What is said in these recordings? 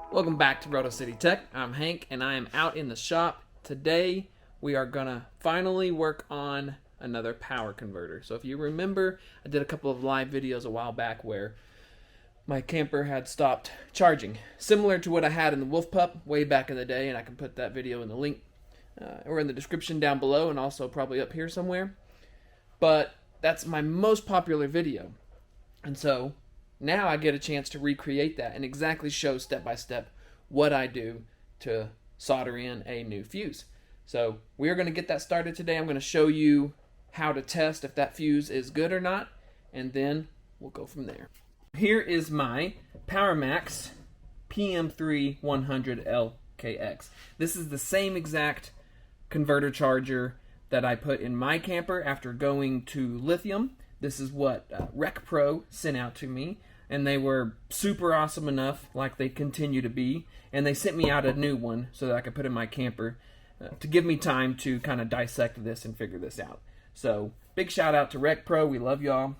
Welcome back to RotoCityTech. I'm Hank and I am out in the shop. Today we are gonna finally work on another power converter. So if you remember, I did a couple of live videos a while back where my camper had stopped charging. Similar to what I had in the Wolf Pup way back in the day, and I can put that video in the link or in the description down below and also probably up here somewhere. But that's my most popular video. And so now I get a chance to recreate that and exactly show step by step what I do to solder in a new fuse. So we're going to get that started today. I'm going to show you how to test if that fuse is good or not, and then we'll go from there. Here is my PowerMax PM3 100LKX. This is the same exact converter charger that I put in my camper after going to lithium. This is what Rec Pro sent out to me, and they were super awesome enough, like they continue to be, and they sent me out a new one so that I could put in my camper to give me time to kind of dissect this and figure this out. So big shout out to Rec Pro. We love y'all.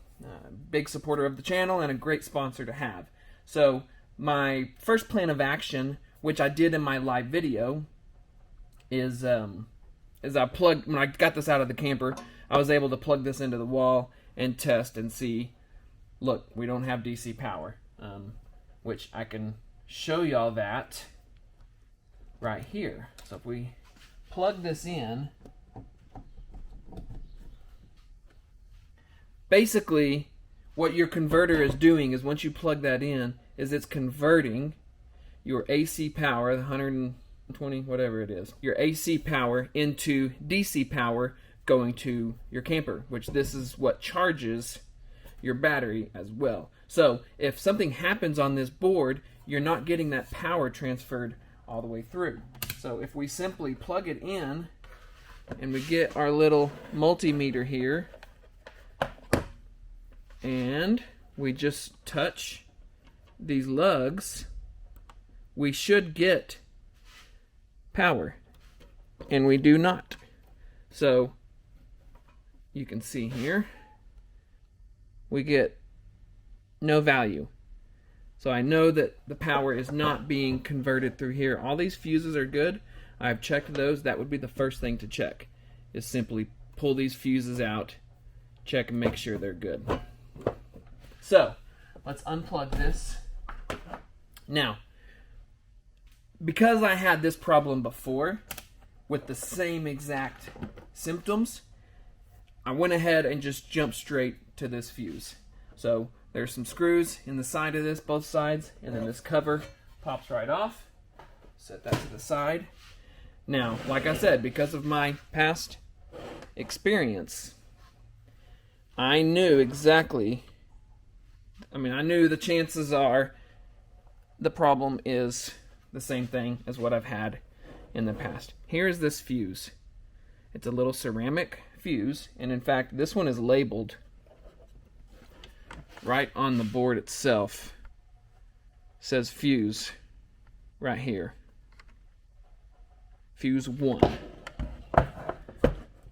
Big supporter of the channel and a great sponsor to have. So my first plan of action, which I did in my live video, is when I got this out of the camper, I was able to plug this into the wall and test and see, look, we don't have DC power, which I can show y'all that right here. So if we plug this in, basically what your converter is doing is once you plug that in, is it's converting your AC power, the 120, whatever it is, your AC power into DC power going to your camper, which this is what charges your battery as well. So if something happens on this board, you're not getting that power transferred all the way through. So if we simply plug it in and we get our little multimeter here and we just touch these lugs, we should get power, and we do not. So you can see here we get no value. So I know that the power is not being converted through here. All these fuses are good. I've checked those. That would be the first thing to check, is simply pull these fuses out, check and make sure they're good. So let's unplug this. Now, because I had this problem before with the same exact symptoms, I went ahead and just jumped straight to this fuse. So there's some screws in the side of this, both sides, and then this cover pops right off. Set that to the side. Now, like I said, because of my past experience, I knew exactly, I knew the chances are the problem is the same thing as what I've had in the past. Here's this fuse. It's a little ceramic fuse, and in fact this one is labeled right on the board itself. It says fuse right here, fuse 1.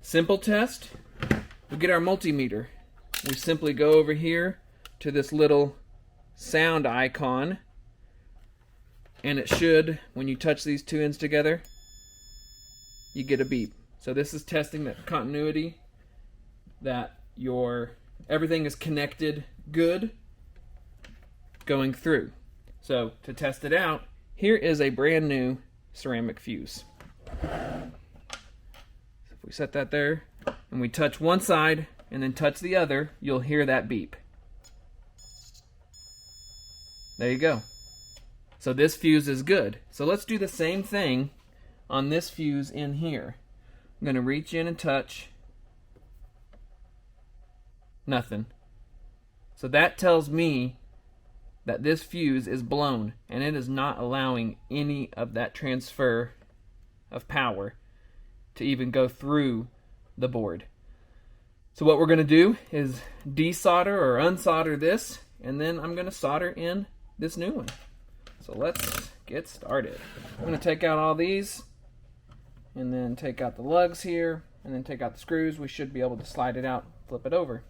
Simple test. We get our multimeter. We simply go over here to this little sound icon, and it should, when you touch these two ends together, you get a beep. So this is testing that continuity, that everything is connected good going through. So to test it out, here is a brand new ceramic fuse. So if we set that there and we touch one side and then touch the other, you'll hear that beep. There you go. So this fuse is good. So let's do the same thing on this fuse in here. I'm going to reach in and touch. Nothing. So that tells me that this fuse is blown and it is not allowing any of that transfer of power to even go through the board. So what we're going to do is desolder or unsolder this, and then I'm going to solder in this new one. So let's get started. I'm going to take out all these and then take out the lugs here and then take out the screws. We should be able to slide it out, flip it over.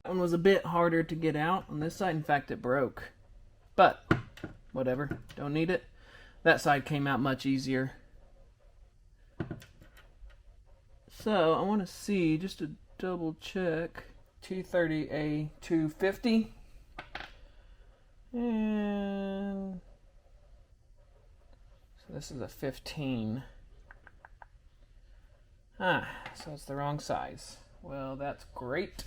That one was a bit harder to get out on this side. In fact, it broke. But, whatever. Don't need it. That side came out much easier. So, I want to see, just to double check, 230A 250. And so this is a 15. So it's the wrong size. Well, that's great.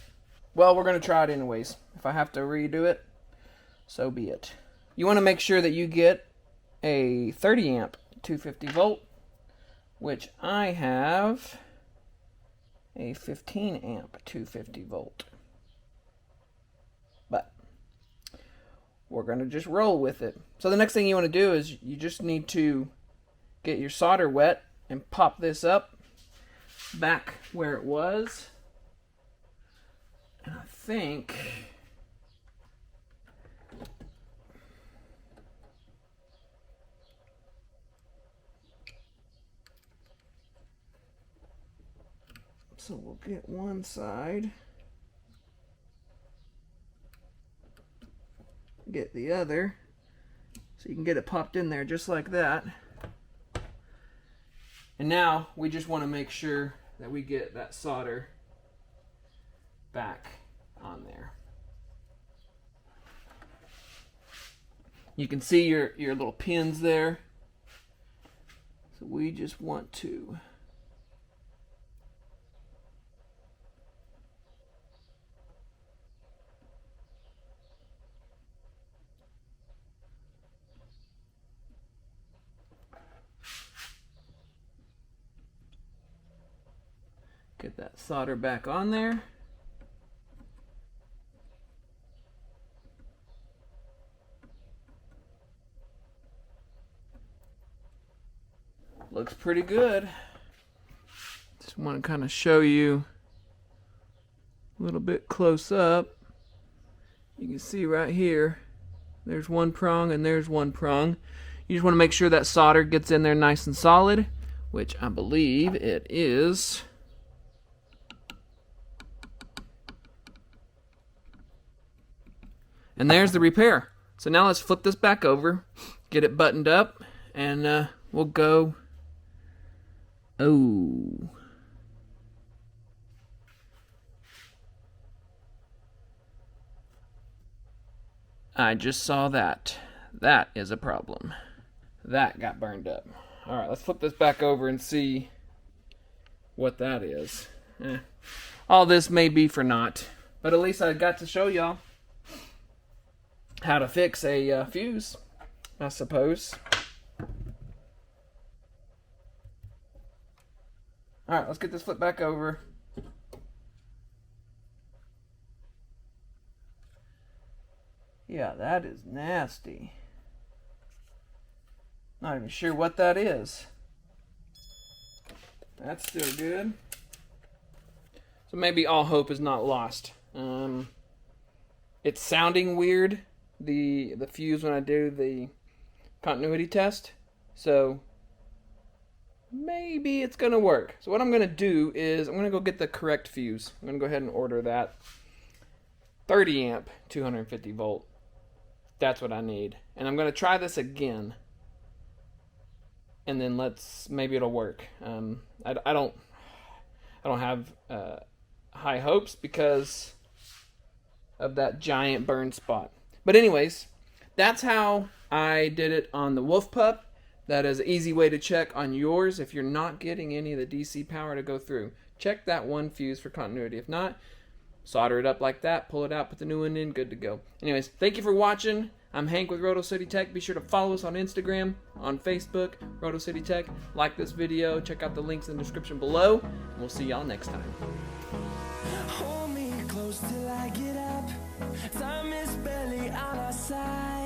Well, we're going to try it anyways. If I have to redo it, so be it. You want to make sure that you get a 30 amp 250 volt, which I have a 15 amp 250 volt. But we're going to just roll with it. So the next thing you want to do is you just need to get your solder wet and pop this up back where it was. And I think so we'll get one side, get the other, so you can get it popped in there just like that. And now we just want to make sure that we get that solder back on there. You can see your little pins there. So we just want to get that solder back on there. Looks pretty good. Just want to kind of show you a little bit close up. You can see right here, there's one prong and there's one prong. You just want to make sure that solder gets in there nice and solid, which I believe it is. And there's the repair. So now let's flip this back over, get it buttoned up, and we'll go. Oh. I just saw that. That is a problem. That got burned up. Alright, let's flip this back over and see what that is. All this may be for naught, but at least I got to show y'all how to fix a fuse, I suppose. Alright, let's get this flipped back over. Yeah, that is nasty. Not even sure what that is. That's still good. So maybe all hope is not lost. It's sounding weird, the fuse, when I do the continuity test. So maybe it's gonna work. So what I'm gonna do is I'm gonna go get the correct fuse. I'm gonna go ahead and order that 30 amp 250 volt. That's what I need. And I'm gonna try this again, and then maybe it'll work. I don't have high hopes because of that giant burn spot. But anyways, that's how I did it on the Wolf Pup. That is an easy way to check on yours if you're not getting any of the DC power to go through. Check that one fuse for continuity. If not, solder it up like that, pull it out, put the new one in, good to go. Anyways, thank you for watching. I'm Hank with RotoCityTech. Be sure to follow us on Instagram, on Facebook, RotoCityTech. Like this video, check out the links in the description below, and we'll see y'all next time. Hold me close till I get up. Time is barely on our side.